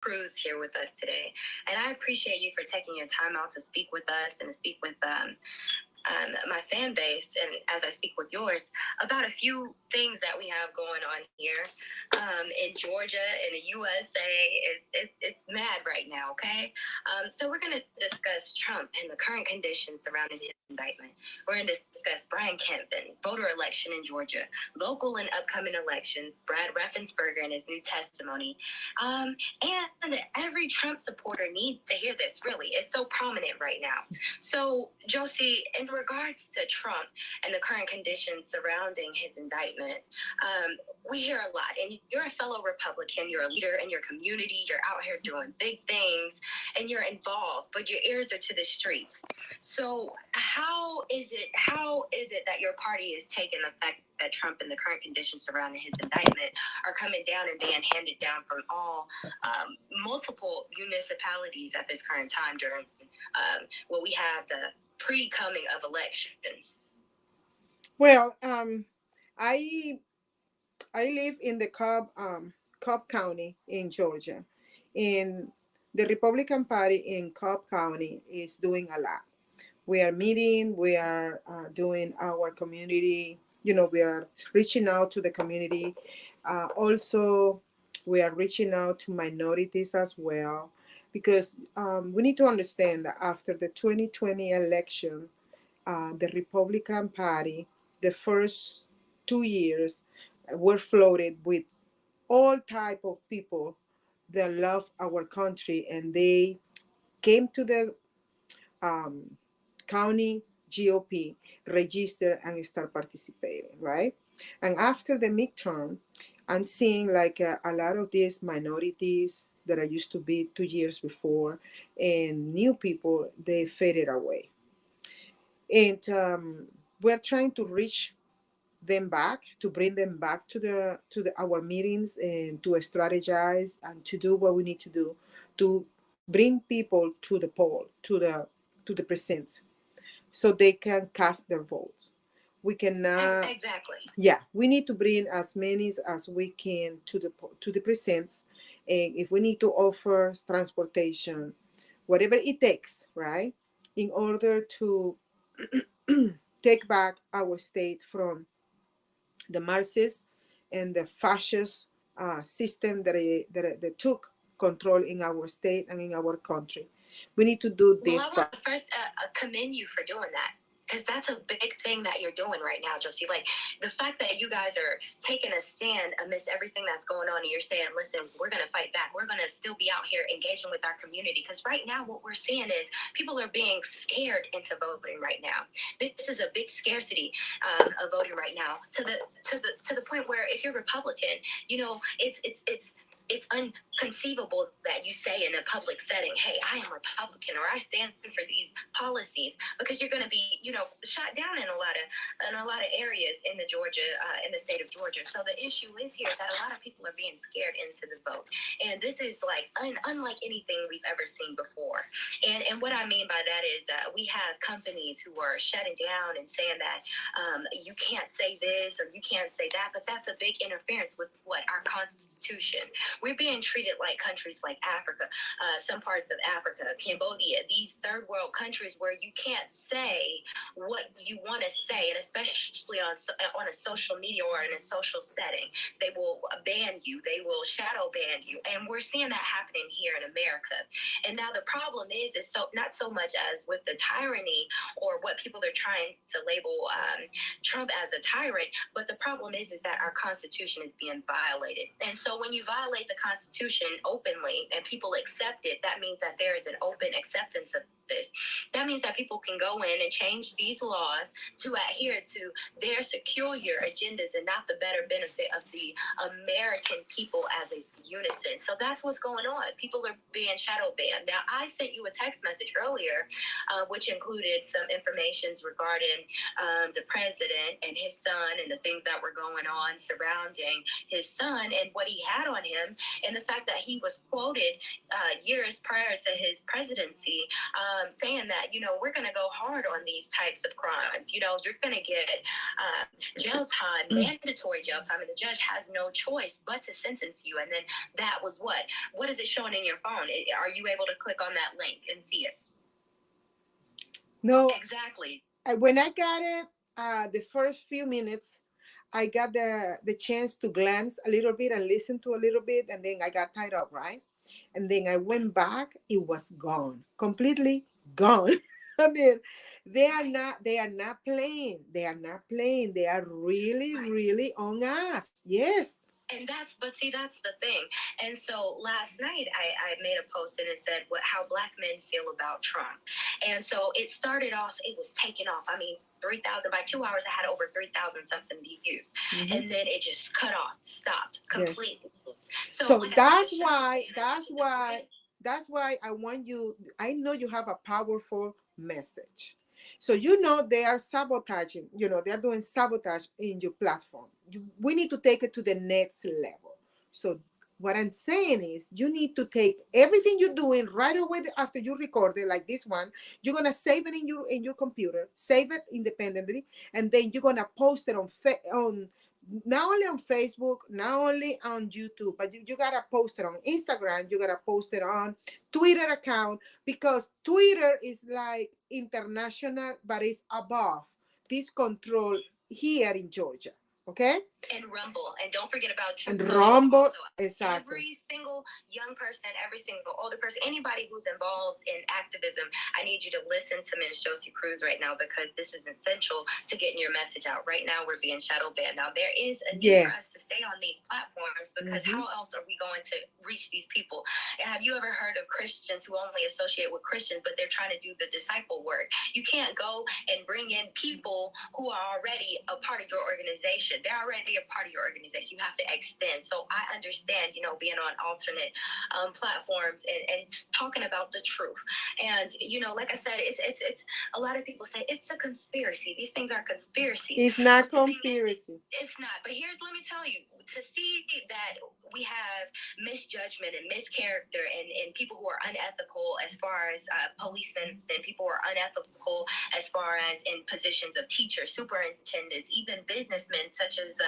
Cruz here with us today. And I appreciate you for taking your time out to speak with us and to speak with my fan base, and as I speak with yours, about a few things that we have going on here in Georgia, in the USA. It's mad right now, okay? So we're going to discuss Trump and the current conditions surrounding his indictment. We're going to discuss Brian Kemp and voter election in Georgia, local and upcoming elections, Brad Raffensperger and his new testimony. And every Trump supporter needs to hear this, really. It's so prominent right now. So, Johsie, in regards to Trump and the current conditions surrounding his indictment, we hear a lot. And you're a fellow Republican. You're a leader in your community. You're out here doing big things, and you're involved, but your ears are to the streets. So, how is it that your party is taking the fact that Trump and the current conditions surrounding his indictment are coming down and being handed down from all multiple municipalities at this current time during what we have the pre-coming of elections? Well, I I live in the Cobb County in Georgia, and the Republican Party in Cobb County is doing a lot. We are meeting. We are doing our community. We are reaching out to the community. Also, we are reaching out to minorities as well, because we need to understand that after the 2020 election, the Republican Party, the first 2 years, were floated with all type of people that love our country, and they came to the um, county GOP, register and start participating, right? And after the midterm, I'm seeing like a lot of these minorities that I used to be 2 years before, and new people, they faded away. And we're trying to reach them back, to bring them back to our meetings, and to strategize and to do what we need to do to bring people to the poll, to the precincts, so they can cast their votes. We cannot. Exactly. Yeah, we need to bring as many as we can to the precincts, and if we need to offer transportation, whatever it takes, right, in order to take back our state from the Marxist and the fascist system that took control in our state and in our country. We need to do Well, this. I want to first commend you for doing that, because that's a big thing that you're doing right now, Josie. Like, the fact that you guys are taking a stand amidst everything that's going on, and you're saying, listen, we're going to fight back. We're going to still be out here engaging with our community, because right now what we're seeing is people are being scared into voting right now. This is a big scarcity of voting right now, to the point where if you're Republican, it's unconceivable that you say in a public setting, hey, I am Republican, or I stand for these policies, because you're going to be, shot down in a lot of areas in in the state of Georgia. So the issue is here that a lot of people are being scared into the vote. And this is like unlike anything we've ever seen before. And what I mean by that is we have companies who are shutting down and saying that you can't say this or you can't say that, but that's a big interference with what our Constitution. We're being treated like countries like Africa, some parts of Africa, Cambodia, these third world countries where you can't say what you want to say, and especially on a social media or in a social setting, they will ban you, they will shadow ban you, and we're seeing that happening here in America. And now the problem is so not so much as with the tyranny or what people are trying to label Trump as a tyrant, but the problem is that our Constitution is being violated. And so when you violate the Constitution openly and people accept it, that means that there is an open acceptance of this. That means that people can go in and change these laws to adhere to their peculiar agendas and not the better benefit of the American people as a unison. So that's what's going on. People are being shadow banned. Now, I sent you a text message earlier, which included some information regarding the president and his son and the things that were going on surrounding his son and what he had on him, and the fact that he was quoted years prior to his presidency saying that, we're going to go hard on these types of crimes. You're going to get jail time, mandatory jail time, and the judge has no choice but to sentence you. And then that was what is it showing in your phone? Are you able to click on that link and see it? No. Exactly. When I got it, the first few minutes, I got the chance to glance a little bit and listen to a little bit, and then I got tied up, right? And then I went back, it was gone, completely gone. I mean, they are not playing. They are not playing. They are really, really on us. Yes. And but see, that's the thing. And so last night I made a post and it said how black men feel about Trump. And so it started off, it was taking off. I mean, 3,000, by 2 hours, I had over 3,000 something views. Mm-hmm. And then it just cut off, stopped completely. Yes. So that's why I want you, I know you have a powerful message. So they are sabotaging, they are doing sabotage in your platform. We need to take it to the next level. So what I'm saying is you need to take everything you're doing right away after you record it, like this one. You're gonna save it in your computer, save it independently, and then you're gonna post it on not only on Facebook, not only on YouTube, but you gotta post it on Instagram, you gotta post it on Twitter account, because Twitter is like international, but it's above this control here in Georgia. Okay? And Rumble. And don't forget about True and Rumble. Also. Exactly. Every single young person, every single older person, anybody who's involved in activism, I need you to listen to Ms. Johsie Cruz right now, because this is essential to getting your message out. Right now, we're being shadow banned. Now, there is a need for us to stay on these platforms, because how else are we going to reach these people? Have you ever heard of Christians who only associate with Christians, but they're trying to do the disciple work? You can't go and bring in people who are already a part of your organization. They're already a part of your organization. You have to extend. So I understand, being on alternate platforms and talking about the truth. And, like I said, it's a lot of people say it's a conspiracy. These things are conspiracies. It's not conspiracy. It's not. But let me tell you, to see that we have misjudgment and mischaracter and people who are unethical as far as policemen, and people who are unethical as far as in positions of teachers, superintendents, even businessmen such as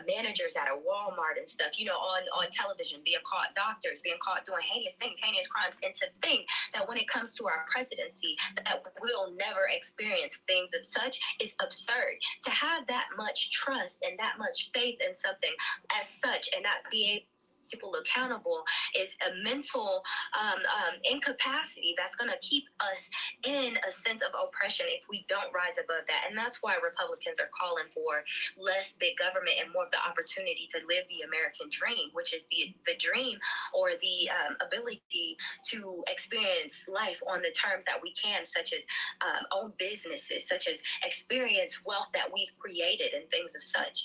managers at a Walmart and stuff, on television, being caught, doctors being caught doing heinous things, heinous crimes. And to think that when it comes to our presidency, that we'll never experience things of such is absurd. To have that much trust and that much faith in something as such and not be able people accountable is a mental incapacity that's going to keep us in a sense of oppression if we don't rise above that. And that's why Republicans are calling for less big government and more of the opportunity to live the American dream, which is the dream or the ability to experience life on the terms that we can, such as own businesses, such as experience wealth that we've created and things of such,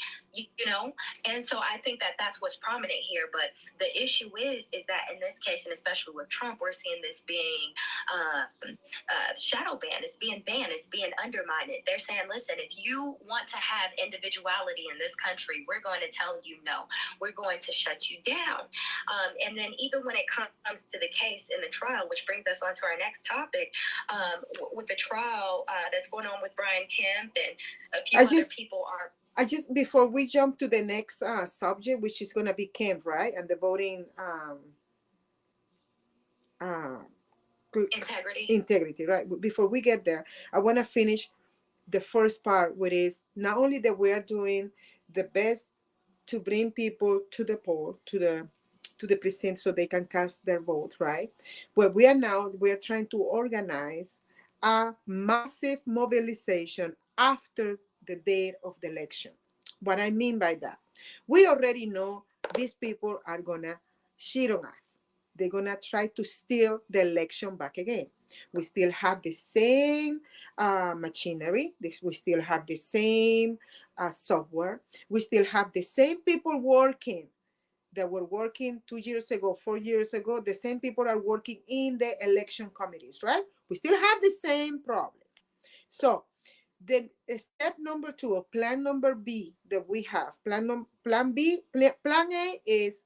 and so I think that that's what's prominent here. But the issue is that in this case, and especially with Trump, we're seeing this being shadow banned. It's being banned. It's being undermined. They're saying, listen, if you want to have individuality in this country, we're going to tell you no. We're going to shut you down. And then even when it comes to the case in the trial, which brings us on to our next topic, with the trial that's going on with Brian Kemp and a few other people are... before we jump to the next subject, which is going to be Kemp, right? And the voting integrity, right? Before we get there, I want to finish the first part, which is not only that we are doing the best to bring people to the poll, to the precinct, so they can cast their vote, right? But we are trying to organize a massive mobilization after the date of the election. What I mean by that, we already know these people are gonna shit on us. They're gonna try to steal the election back again. We still have the same machinery. We still have the same software. We still have the same people working that were working 2 years ago, 4 years ago. The same people are working in the election committees, right? We still have the same problem. So the step number 2 or plan number B that we have, plan A is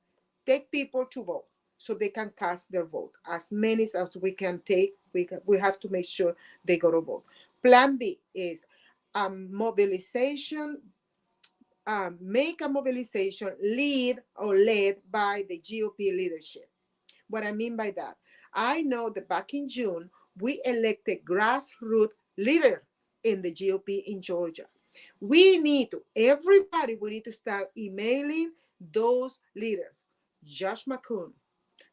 take people to vote. so they can cast their vote. As many as we can take, we have to make sure they go to vote. Plan B is mobilization, make a mobilization led by the GOP leadership. What I mean by that, I know that back in June, we elected grassroots leader in the GOP in Georgia. We need to start emailing those leaders. Josh McCoon,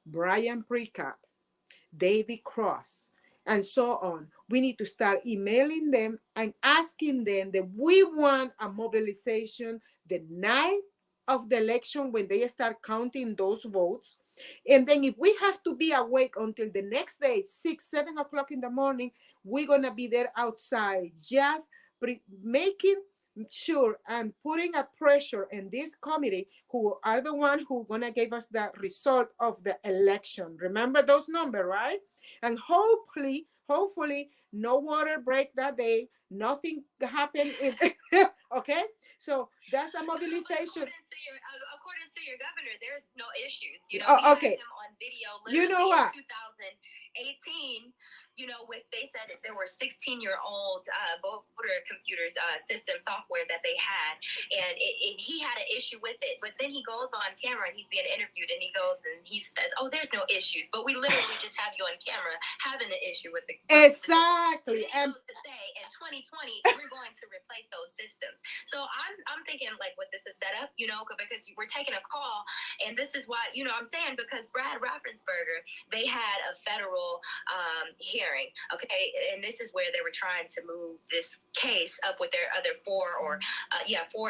Brian Precap, David Cross, and so on. We need to start emailing them and asking them that we want a mobilization the night of the election when they start counting those votes. And then if we have to be awake until the next day, 6, 7 o'clock in the morning, we're going to be there outside just making sure and putting a pressure in this committee who are the one who gonna give us the result of the election. Remember those numbers, right? And hopefully no water break that day, nothing happened in okay, so that's a mobilization. According to your governor, there's no issues. Okay, him on video you know what, in 2018. They said that there were 16-year-old voter computers, system software that they had, and he had an issue with it. But then he goes on camera and he's being interviewed, and he goes and he says, "Oh, there's no issues, but we literally just have you on camera having an issue with the exactly." So he goes to say, in 2020, we're going to replace those systems. So I'm thinking, like, was this a setup? Because we're taking a call, and this is why I'm saying, because Brad Raffensperger, they had a federal hearing. Okay, and this is where they were trying to move this case up with their other four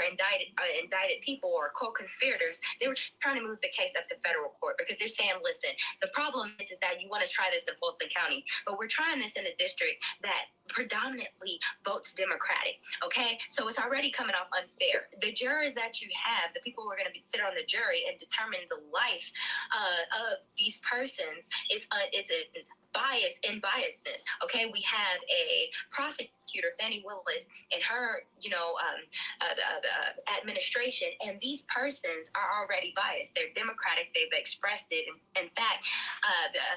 indicted people or co-conspirators. They were trying to move the case up to federal court because they're saying, listen, the problem is that you want to try this in Fulton County, but we're trying this in a district that predominantly votes Democratic. Okay, so it's already coming off unfair. The jurors that you have, the people who are going to sit on the jury and determine the life of these persons, is a bias and biasness. Okay, we have a prosecutor, Fannie Willis, and her, administration, and these persons are already biased. They're Democratic. They've expressed it. In fact,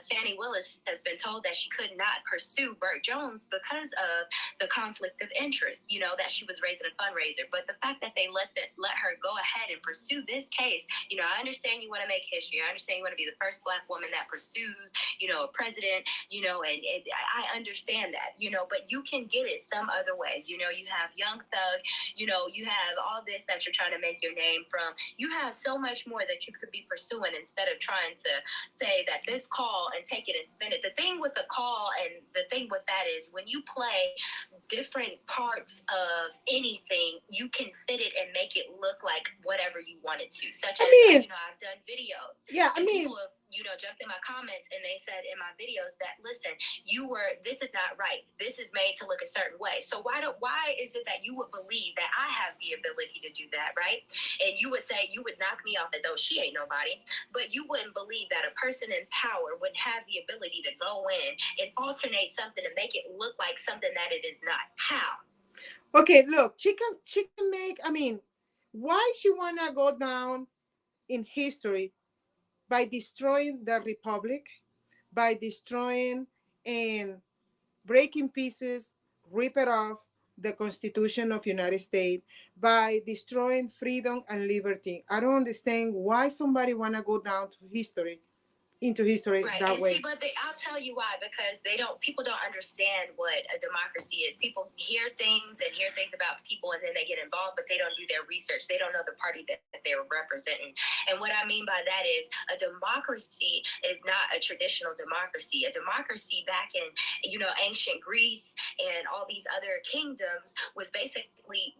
Fannie Willis has been told that she could not pursue Burt Jones because of the conflict of interest. That she was raising a fundraiser. But the fact that they let her go ahead and pursue this case, I understand you want to make history. I understand you want to be the first Black woman that pursues, a president. And I understand that, but you can get it some other way. You have Young Thug, you have all this that you're trying to make your name from. You have so much more that you could be pursuing instead of trying to say that this call and take it and spin it. The thing with the call and the thing with that is when you play different parts of anything, you can fit it and make it look like whatever you want it to. Such as, I've done videos. Yeah, people have, jumped in my comments and they said in my videos that, listen, this is not right. This is made to look a certain way. So why is it that you would believe that I have the ability to do that, right? And you would say, you would knock me off as though she ain't nobody, but you wouldn't believe that a person in power would have the ability to go in and alternate something to make it look like something that it is not. How? Okay, look, chicken make, why she wanna go down in history by destroying the republic, by destroying and breaking pieces, rip it off the Constitution of United States, by destroying freedom and liberty. I don't understand why somebody wanna go down to history into history right. that and way. See, but I'll tell you why, because people don't understand what a democracy is. People hear things about people and then they get involved, but they don't do their research. They don't know the party that they're representing. And what I mean by that is a democracy is not a traditional democracy. A democracy back in, ancient Greece and all these other kingdoms was basically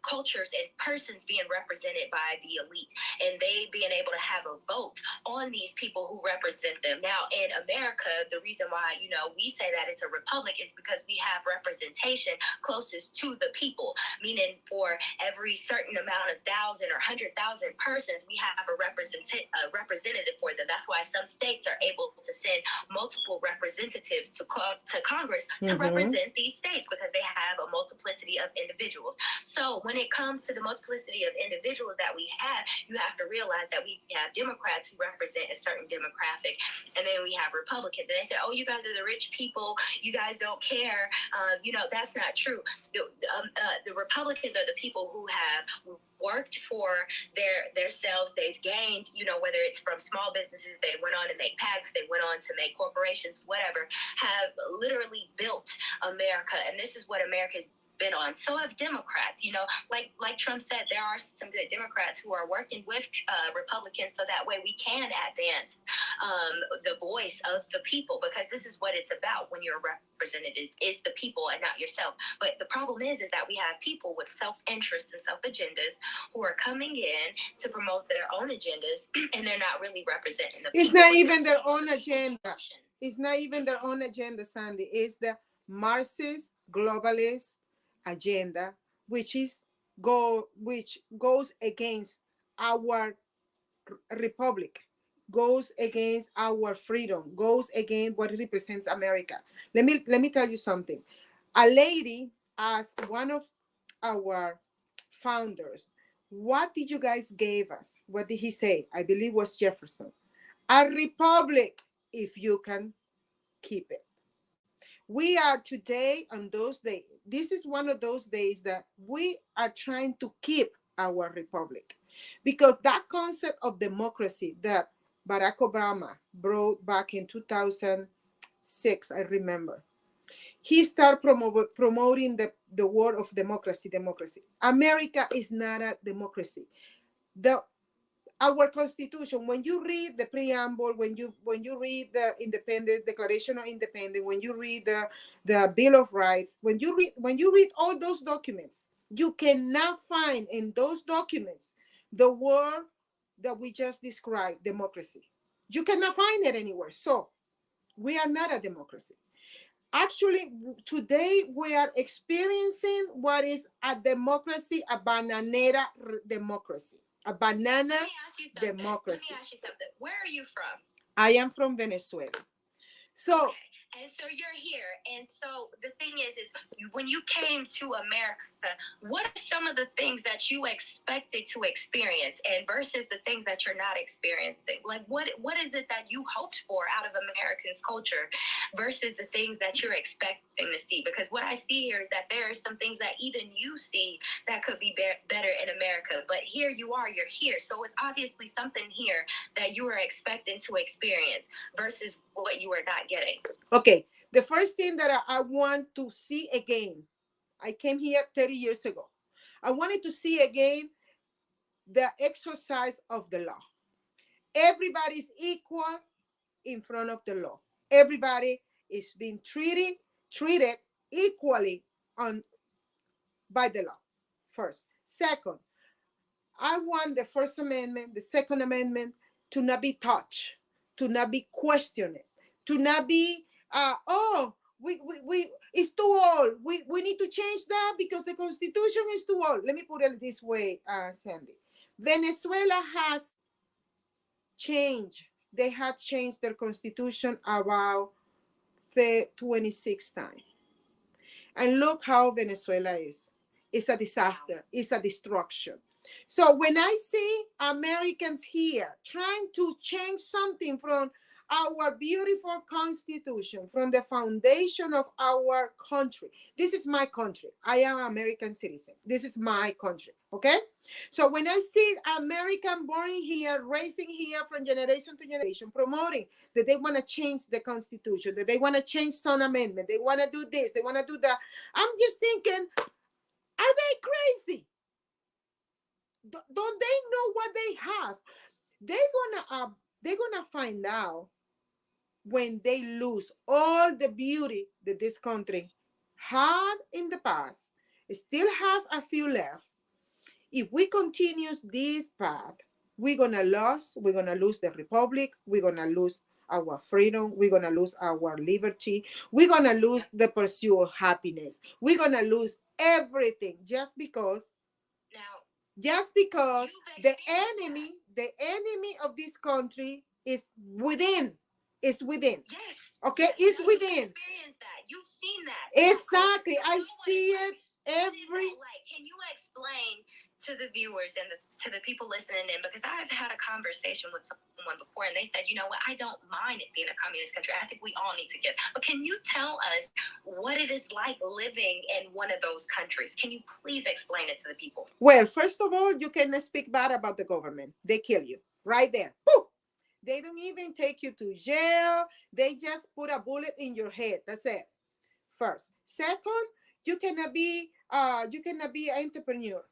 cultures and persons being represented by the elite, and they being able to have a vote on these people who represent them. Now, in America, the reason why, we say that it's a republic is because we have representation closest to the people, meaning for every certain amount of 1,000 or 100,000 persons, we have a representative for them. That's why some states are able to send multiple representatives to Congress to represent these states because they have a multiplicity of individuals. So when it comes to the multiplicity of individuals that we have, you have to realize that we have Democrats who represent a certain demographic demographic. And then we have Republicans, and they say, oh, you guys are the rich people, you guys don't care. That's not true. The Republicans are the people who have worked for their selves. They've gained, whether it's from small businesses, they went on to make PACs, they went on to make corporations, whatever, have literally built America. And this is what America's been on. So have Democrats, like Trump said, there are some good Democrats who are working with Republicans so that way we can advance the voice of the people, because this is what it's about when you're a representative, is the people and not yourself. But the problem is that we have people with self-interest and self-agendas who are coming in to promote their own agendas, and they're not really representing the people. It's not even their own agenda. It's not even their own agenda, Sandy. It's the Marxist globalist agenda, which goes against our republic, goes against our freedom, goes against what represents America. Let me tell you something. A lady asked one of our founders, what did you guys give us? What did he say? I believe it was Jefferson. A republic if you can keep it. We are today on those days. This is one of those days that we are trying to keep our republic, because that concept of democracy that Barack Obama brought back in 2006, I remember, he started promoting the word of democracy. America is not a democracy. Our Constitution, when you read the preamble, when you read the Declaration of Independence, when you read the Bill of Rights, when you read all those documents, you cannot find in those documents the word that we just described, democracy. You cannot find it anywhere. So we are not a democracy. Actually, today we are experiencing what is a democracy, a bananera democracy. A banana democracy. Let me ask you something. Where are you from? I am from Venezuela. So, okay. And so you're here. And so the thing is when you came to America, what are some of the things that you expected to experience and versus the things that you're not experiencing? Like what is it that you hoped for out of Americans' culture versus the things that you're expecting to see? Because what I see here is that there are some things that even you see that could be better in America. But here you are, you're here. So it's obviously something here that you were expecting to experience versus what you are not getting. Okay, the first thing that I want to see again, I came here 30 years ago. I wanted to see again the exercise of the law. Everybody's equal in front of the law. Everybody is being treated equally by the law. First. Second, I want the First Amendment, the Second Amendment to not be touched, to not be questioned, to not be, it's too old. We need to change that because the Constitution is too old. Let me put it this way, Sandy. Venezuela has changed. They had changed their Constitution about the 26th time. And look how Venezuela is. It's a disaster. It's a destruction. So when I see Americans here trying to change something from our beautiful Constitution, from the foundation of our country, this is my country. I am an American citizen. This is my country, okay? So when I see American born here, raising here from generation to generation, promoting that they want to change the Constitution, that they want to change some amendment, they want to do this, they want to do that, I'm just thinking, are they crazy? Don't they know what they have? They're gonna find out when they lose all the beauty that this country had in the past, still have a few left. If we continue this path, we're gonna lose the republic, we're gonna lose our freedom, we're gonna lose our liberty, we're gonna lose the pursuit of happiness, we're gonna lose everything just because the enemy of this country is within. It's within. Yes. Okay, yes, it's within. You've experienced that. You've seen that. Exactly. I see it every. Like, can you explain to the viewers and to the people listening in, because I've had a conversation with someone before and they said, you know what, I don't mind it being a communist country. I think we all need to give. But can you tell us what it is like living in one of those countries? Can you please explain it to the people? Well, first of all, you cannot speak bad about the government. They kill you right there. Poof! They don't even take you to jail. They just put a bullet in your head. That's it. First. Second, you cannot be an entrepreneur.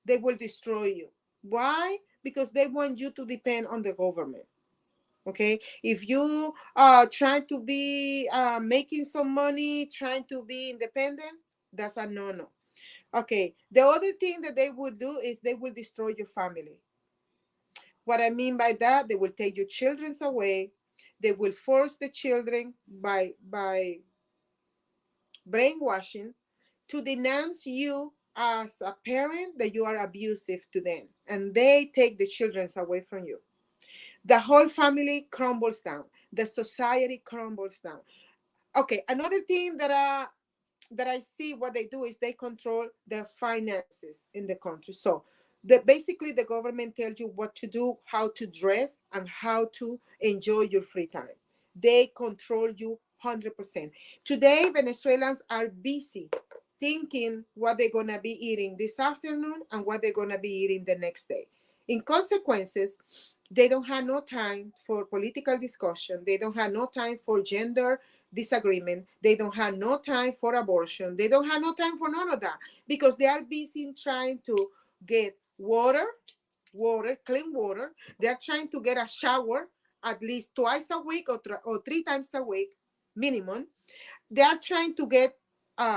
They will destroy you. Why? Because they want you to depend on the government. Okay, if you trying to be making some money, trying to be independent, that's a no. Okay, the other thing that they will do is they will destroy your family. What I mean by that, they will take your children away. They will force the children by brainwashing to denounce you as a parent that you are abusive to them, and they take the children away from you. The whole family crumbles down. The society crumbles down. Okay, another thing that I see what they do is they control the finances in the country. So basically the government tells you what to do, how to dress, and how to enjoy your free time. They control you 100%. Today, Venezuelans are busy thinking what they're gonna be eating this afternoon and what they're gonna be eating the next day. In consequences, they don't have no time for political discussion. They don't have no time for gender disagreement. They don't have no time for abortion. They don't have no time for none of that because they are busy trying to get clean water. They're trying to get a shower at least twice a week or three times a week minimum. They are trying to get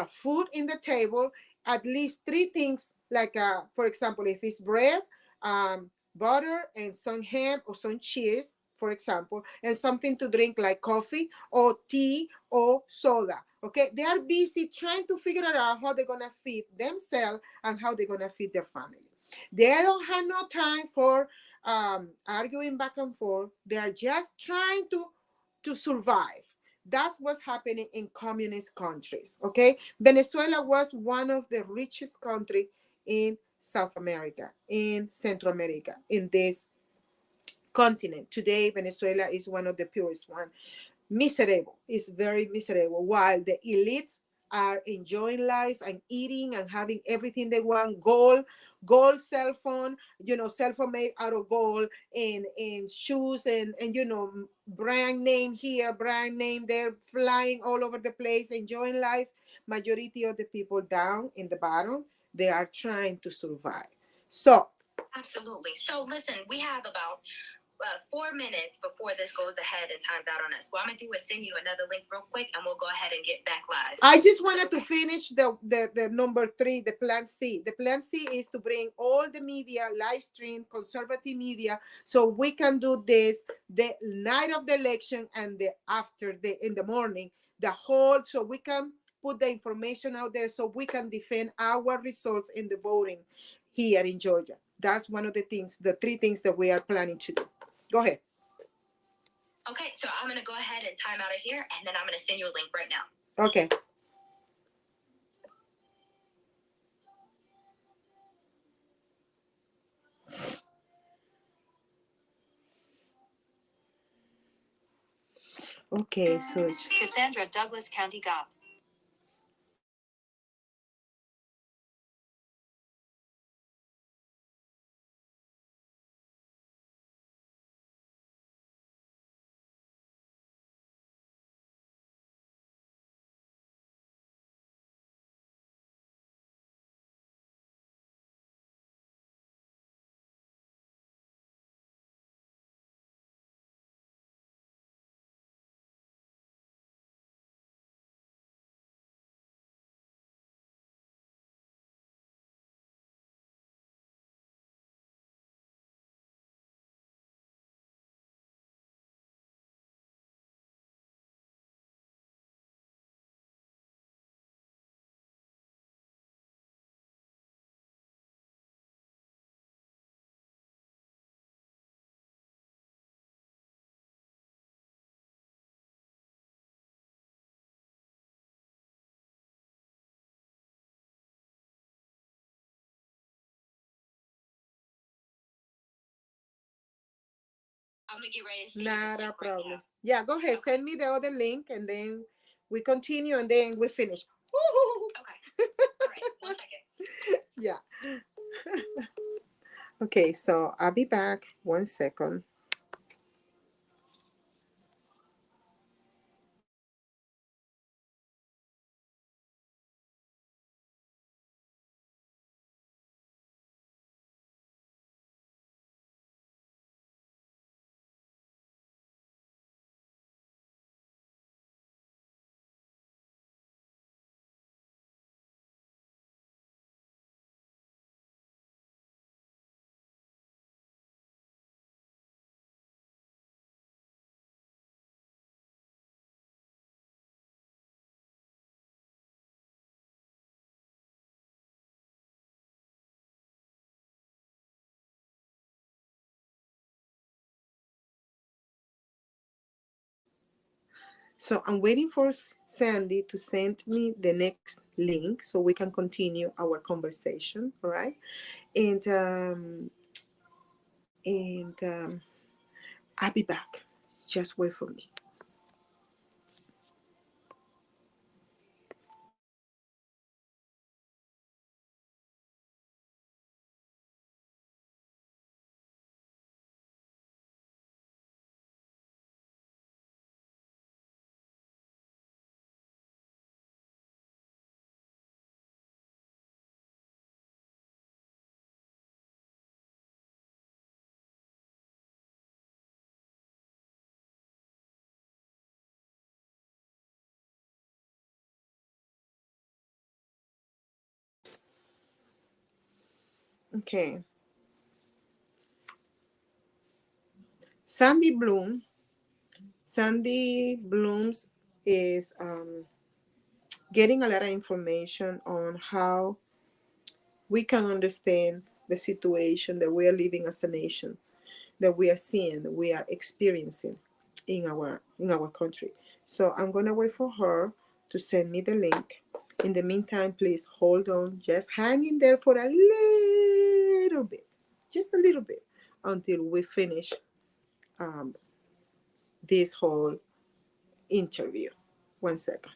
food in the table, at least three things, like, for example, if it's bread, butter, and some ham or some cheese, for example, and something to drink like coffee or tea or soda. Okay, they are busy trying to figure out how they're gonna feed themselves and how they're gonna feed their family. They don't have no time for arguing back and forth. They are just trying to survive. That's what's happening in communist countries. Okay, Venezuela was one of the richest country in South America, in Central America, in this continent. Today, Venezuela is one of the purest one. Miserable, it's very miserable, while the elites are enjoying life and eating and having everything they want. Gold cell phone, cell phone made out of gold, and shoes, and brand name here, brand name there, flying all over the place, enjoying life. Majority of the people down in the bottom, they are trying to survive. So absolutely. So listen, we have about 4 minutes before this goes ahead and times out on us. What I'm gonna do is send you another link real quick, and we'll go ahead and get back live. I just wanted to finish the number 3, the plan C. The plan C is to bring all the media, live stream, conservative media, so we can do this the night of the election and in the morning, so we can put the information out there so we can defend our results in the voting here in Georgia. That's one of the 3 things that we are planning to do. Go ahead. Okay, so I'm gonna go ahead and time out of here, and then I'm gonna send you a link right now. Okay. Okay, so Cassandra Douglas County Gov. I'm gonna get ready to send you Not this a link right problem. now. Yeah, go ahead. Okay. Send me the other link and then we continue and then we finish. Okay. All right. 1 second. Yeah. Okay, so I'll be back 1 second. So I'm waiting for Sandy to send me the next link so we can continue our conversation. All right. And I'll be back. Just wait for me. Okay. Sandy Bloom. Sandy Blooms is getting a lot of information on how we can understand the situation that we are living as a nation, that we are seeing, that we are experiencing in our country. So I'm gonna wait for her to send me the link. In the meantime, please hold on, just hang in there for a little bit, just a little bit, until we finish um, this whole interview. 1 second.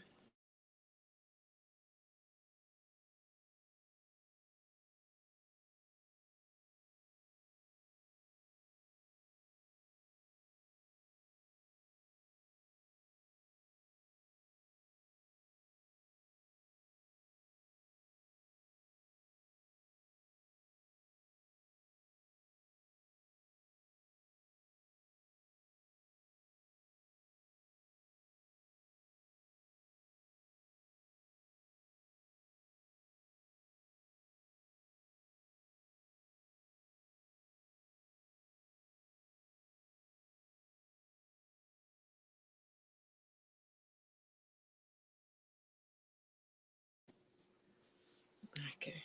Okay.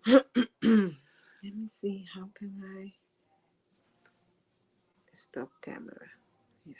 Let me see. How can I stop camera? Yeah.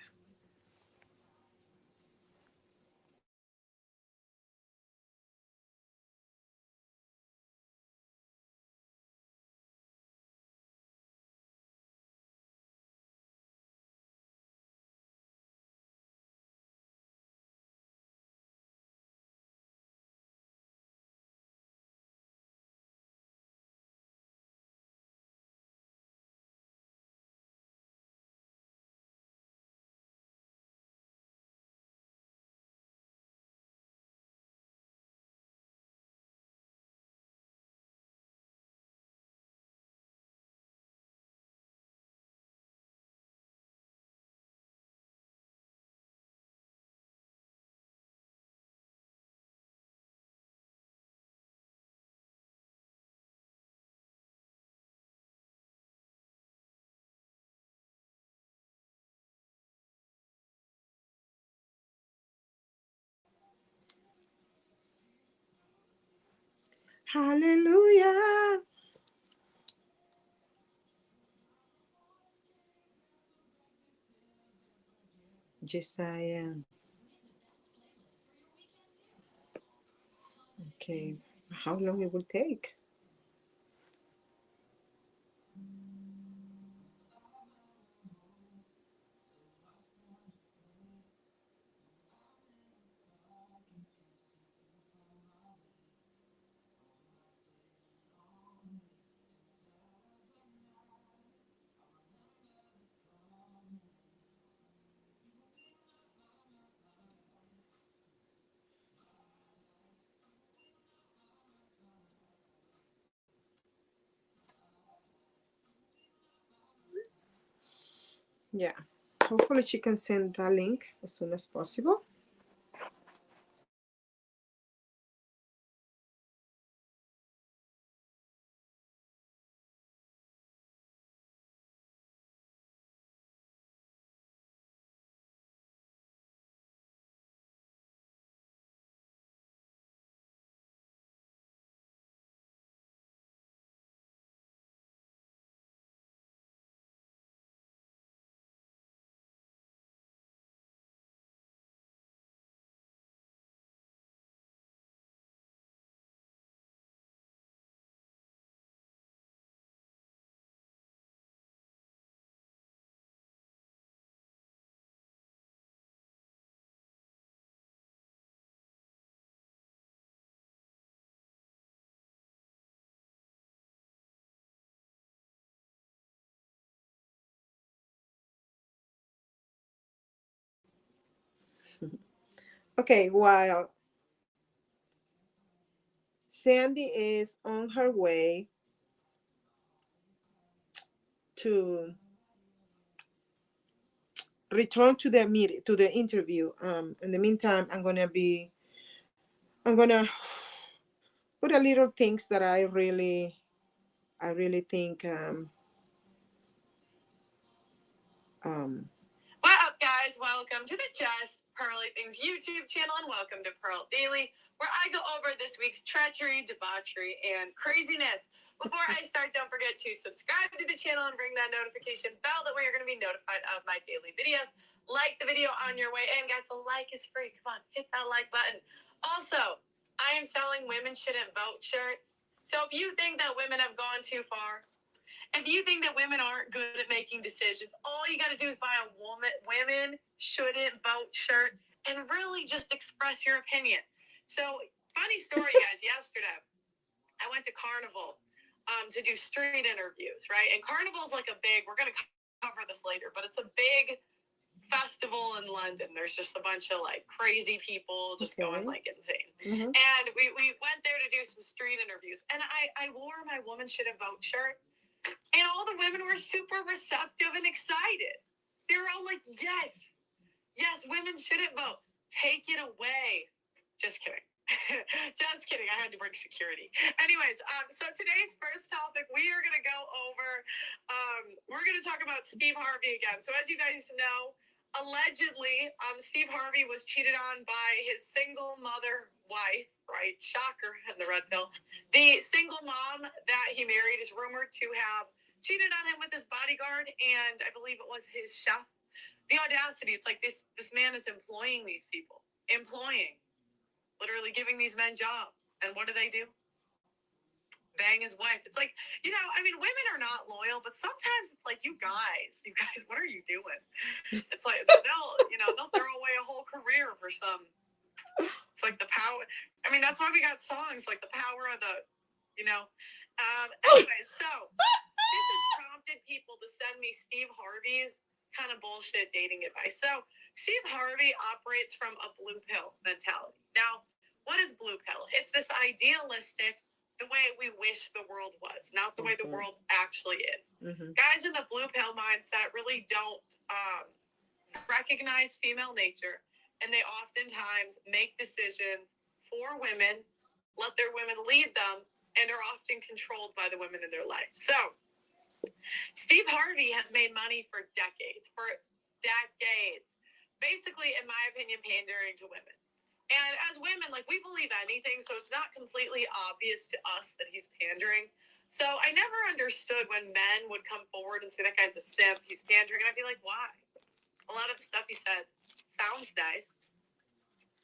Hallelujah. Yes, I am. Okay. How long it will take? Yeah. Hopefully she can send that link as soon as possible. Okay, while Sandy is on her way to return to the meeting, to the interview. In the meantime, I'm gonna put a little things that I really think um, What up, guys? Welcome to the Just Pearly Things YouTube channel, and welcome to Pearl Daily, where I go over this week's treachery, debauchery, and craziness. Before I start, don't forget to subscribe to the channel and ring that notification bell. That way you're going to be notified of my daily videos. Like the video on your way in, guys. A like is free. Come on, hit that like button. Also, I am selling Women Shouldn't Vote shirts. So if you think that women have gone too far, if you think that women aren't good at making decisions, all you got to do is buy a women shouldn't vote shirt and really just express your opinion. So, funny story, guys. Yesterday, I went to Carnival to do street interviews, right? And Carnival's like we're going to cover this later, but it's a big festival in London. There's just a bunch of like crazy people just going like insane. And we went there to do some street interviews. And I wore my Woman Shouldn't Vote shirt. And all the women were super receptive and excited. They were all like, yes, women shouldn't vote. Take it away. Just kidding. Just kidding. I had to bring security. Anyways, so today's first topic, we are going to go over, we're going to talk about Steve Harvey again. So as you guys know, allegedly, Steve Harvey was cheated on by his single mother wife, right? Shocker in the red pill. The single mom that he married is rumored to have cheated on him with his bodyguard, and I believe it was his chef. The audacity, it's like this man is employing these people. Literally giving these men jobs. And what do? Bang his wife. It's like, women are not loyal, but sometimes it's like, you guys, what are you doing? It's like, they'll throw away a whole career for some. It's like the power. That's why we got songs like the power of the, Anyways, so this has prompted people to send me Steve Harvey's kind of bullshit dating advice. So Steve Harvey operates from a blue pill mentality. Now, what is blue pill? It's this idealistic, the way we wish the world was, not the way the world actually is. Guys in the blue pill mindset really don't recognize female nature, and they oftentimes make decisions for women, let their women lead them, and are often controlled by the women in their life. So Steve Harvey has made money for decades, basically, in my opinion, pandering to women. And as women, we believe anything, so it's not completely obvious to us that he's pandering. So I never understood when men would come forward and say, that guy's a simp, he's pandering, and I'd be like, why? A lot of the stuff he said sounds nice,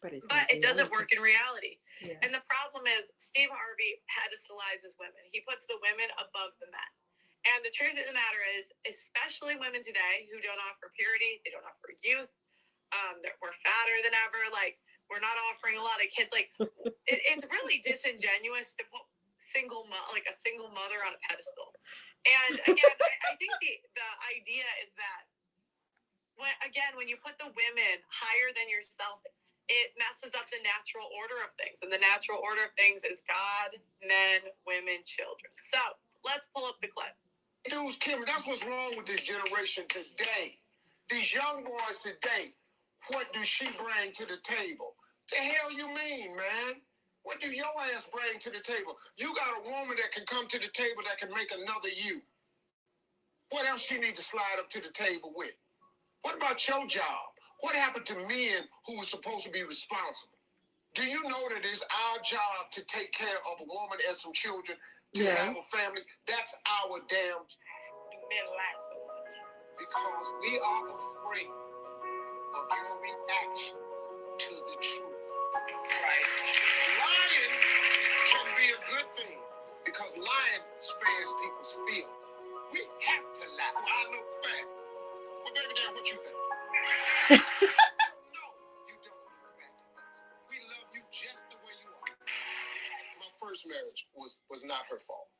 but it doesn't work in reality. Yeah. And the problem is Steve Harvey pedestalizes women. He puts the women above the men. And the truth of the matter is, especially women today who don't offer purity, they don't offer youth, we're fatter than ever, we're not offering a lot of kids. It's really disingenuous to put a single mother on a pedestal. And again, I think the idea is that when you put the women higher than yourself, it messes up the natural order of things. And the natural order of things is God, men, women, children. So let's pull up the clip. Dudes, Kim, that's what's wrong with this generation today. These young boys today, what do she bring to the table? The hell you mean, man? What do your ass bring to the table? You got a woman that can come to the table that can make another you. What else she need to slide up to the table with? What about your job? What happened to men who were supposed to be responsible? Do you know that it's our job to take care of a woman and some children, to have a family? That's our damn job. Because we are afraid of your reaction to the truth. Right. Lying can be a good thing because lying spares people's feelings. We have to lie. Well, I look fat. Well, baby, Dan, what you think? No, you don't look fat to us. We love you just the way you are. My first marriage was not her fault.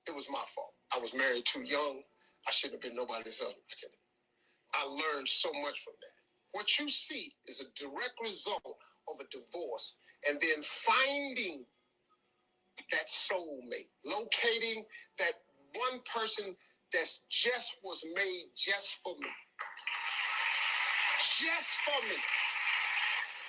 It was my fault. I was married too young. I shouldn't have been nobody's husband. I learned so much from that. What you see is a direct result of a divorce and then finding that soulmate, locating that one person that's just was made just for me. Just for me.